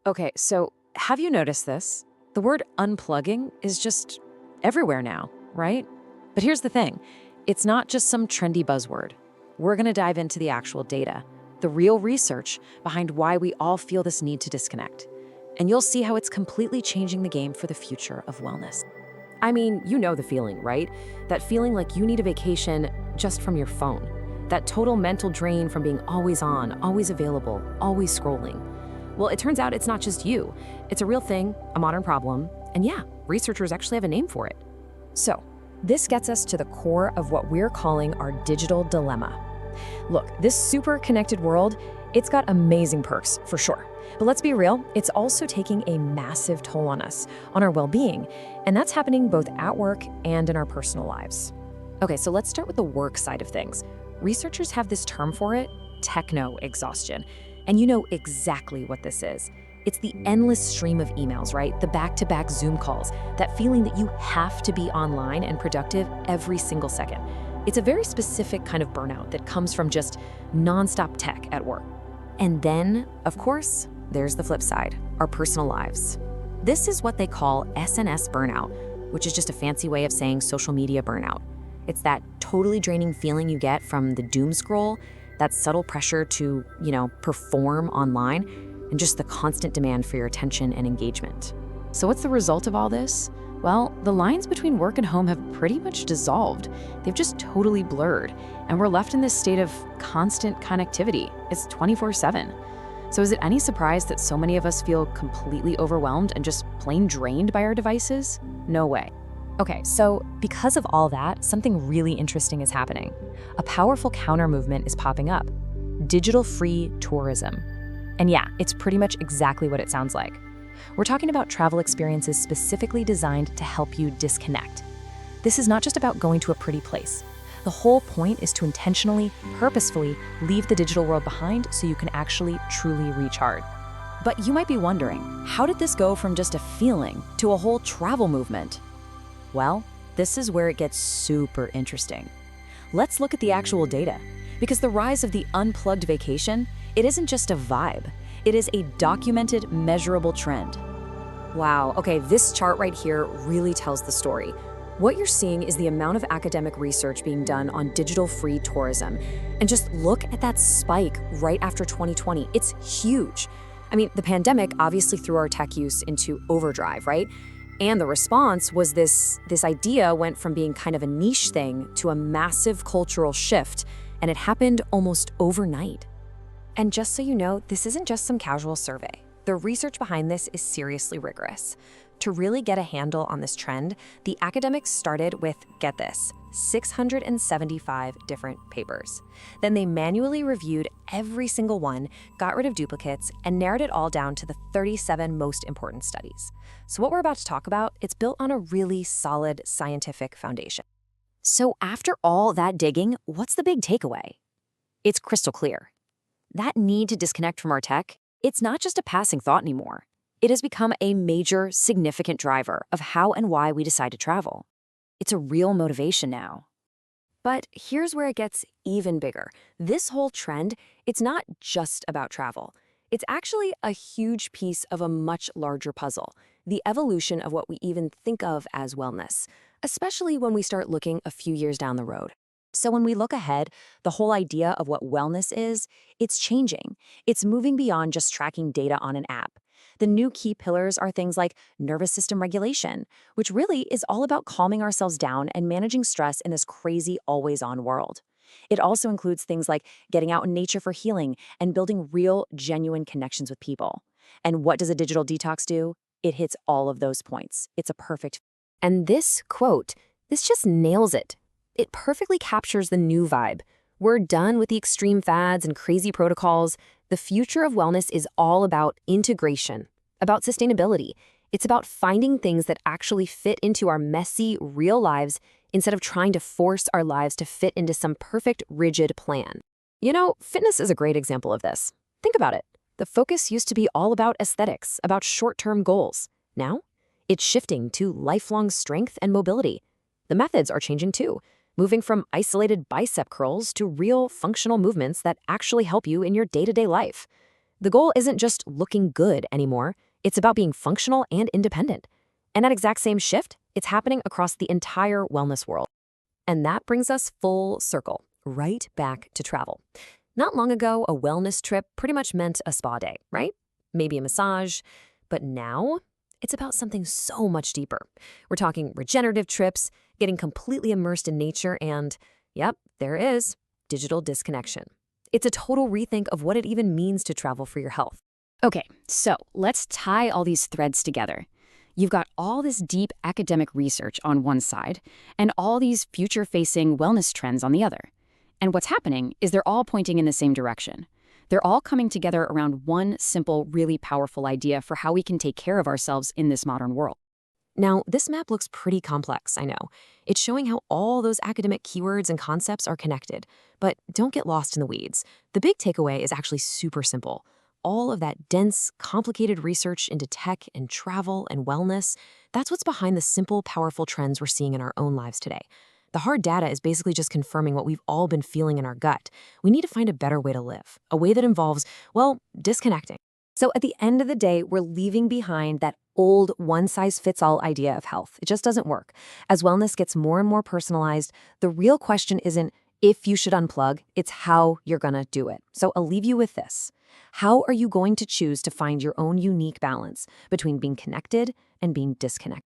Okay, so have you noticed this? The word unplugging is just everywhere now, right? But here's the thing, it's not just some trendy buzzword. We're going to dive into the actual data, the real research behind why we all feel this need to disconnect. And you'll see how it's completely changing the game for the future of wellness. I mean, you know the feeling, right? That feeling like you need a vacation just from your phone. That total mental drain from being always on, always available, always scrolling. Well, it turns out it's not just you. It's a real thing, a modern problem, and yeah, researchers actually have a name for it. So, this gets us to the core of what we're calling our digital dilemma. Look, this super connected world, it's got amazing perks, for sure. But let's be real, it's also taking a massive toll on us, on our well-being, and that's happening both at work and in our personal lives. Okay, so let's start with the work side of things. Researchers have this term for it, techno-exhaustion. And you know exactly what this is. It's the endless stream of emails, right? The back-to-back Zoom calls, that feeling that you have to be online and productive every single second. It's a very specific kind of burnout that comes from just nonstop tech at work. And then, of course, there's the flip side, our personal lives. This is what they call SNS burnout, which is just a fancy way of saying social media burnout. It's that totally draining feeling you get from the doom scroll, that subtle pressure to, perform online, and just the constant demand for your attention and engagement. So what's the result of all this? Well, the lines between work and home have pretty much dissolved. They've just totally blurred, and we're left in this state of constant connectivity. It's 24/7. So is it any surprise that so many of us feel completely overwhelmed and just plain drained by our devices? No way. Okay, so because of all that, something really interesting is happening. A powerful counter movement is popping up, digital-free tourism. And yeah, it's pretty much exactly what it sounds like. We're talking about travel experiences specifically designed to help you disconnect. This is not just about going to a pretty place. The whole point is to intentionally, purposefully leave the digital world behind so you can actually truly recharge. But you might be wondering, how did this go from just a feeling to a whole travel movement? Well, this is where it gets super interesting. Let's look at the actual data, because the rise of the unplugged vacation, it isn't just a vibe. It is a documented, measurable trend. Wow, okay, this chart right here really tells the story. What you're seeing is the amount of academic research being done on digital-free tourism. And just look at that spike right after 2020. It's huge. I mean, the pandemic obviously threw our tech use into overdrive, right? And the response was this idea went from being kind of a niche thing to a massive cultural shift, and it happened almost overnight. And just so you know, this isn't just some casual survey. The research behind this is seriously rigorous. To really get a handle on this trend, the academics started with, get this, 675 different papers. Then they manually reviewed every single one, got rid of duplicates, and narrowed it all down to the 37 most important studies. So what we're about to talk about, it's built on a really solid scientific foundation. So after all that digging, what's the big takeaway? It's crystal clear. That need to disconnect from our tech, it's not just a passing thought anymore. It has become a major, significant driver of how and why we decide to travel. It's a real motivation now. But here's where it gets even bigger. This whole trend, it's not just about travel. It's actually a huge piece of a much larger puzzle, the evolution of what we even think of as wellness, especially when we start looking a few years down the road. So when we look ahead, the whole idea of what wellness is, it's changing. It's moving beyond just tracking data on an app. The new key pillars are things like nervous system regulation, which really is all about calming ourselves down and managing stress in this crazy, always-on world. It also includes things like getting out in nature for healing and building real, genuine connections with people. And what does a digital detox do? It hits all of those points. It's a perfect. And this quote, this just nails it. It perfectly captures the new vibe. We're done with the extreme fads and crazy protocols. The future of wellness is all about integration, about sustainability. It's about finding things that actually fit into our messy, real lives instead of trying to force our lives to fit into some perfect, rigid plan. You know, fitness is a great example of this. Think about it. The focus used to be all about aesthetics, about short-term goals. Now, it's shifting to lifelong strength and mobility. The methods are changing too, moving from isolated bicep curls to real functional movements that actually help you in your day-to-day life. The goal isn't just looking good anymore, it's about being functional and independent. And that exact same shift, it's happening across the entire wellness world. And that brings us full circle, right back to travel. Not long ago, a wellness trip pretty much meant a spa day, right? Maybe a massage. But now, it's about something so much deeper. We're talking regenerative trips, getting completely immersed in nature, and, yep, there it is, digital disconnection. It's a total rethink of what it even means to travel for your health. Okay, so let's tie all these threads together. You've got all this deep academic research on one side and all these future-facing wellness trends on the other. And what's happening is they're all pointing in the same direction. They're all coming together around one simple, really powerful idea for how we can take care of ourselves in this modern world. Now, this map looks pretty complex, I know. It's showing how all those academic keywords and concepts are connected. But don't get lost in the weeds. The big takeaway is actually super simple. All of that dense, complicated research into tech and travel and wellness, that's what's behind the simple, powerful trends we're seeing in our own lives today. The hard data is basically just confirming what we've all been feeling in our gut. We need to find a better way to live, a way that involves, well, disconnecting. So at the end of the day, we're leaving behind that old one-size-fits-all idea of health. It just doesn't work. As wellness gets more and more personalized, the real question isn't if you should unplug, it's how you're gonna do it. So I'll leave you with this. How are you going to choose to find your own unique balance between being connected and being disconnected?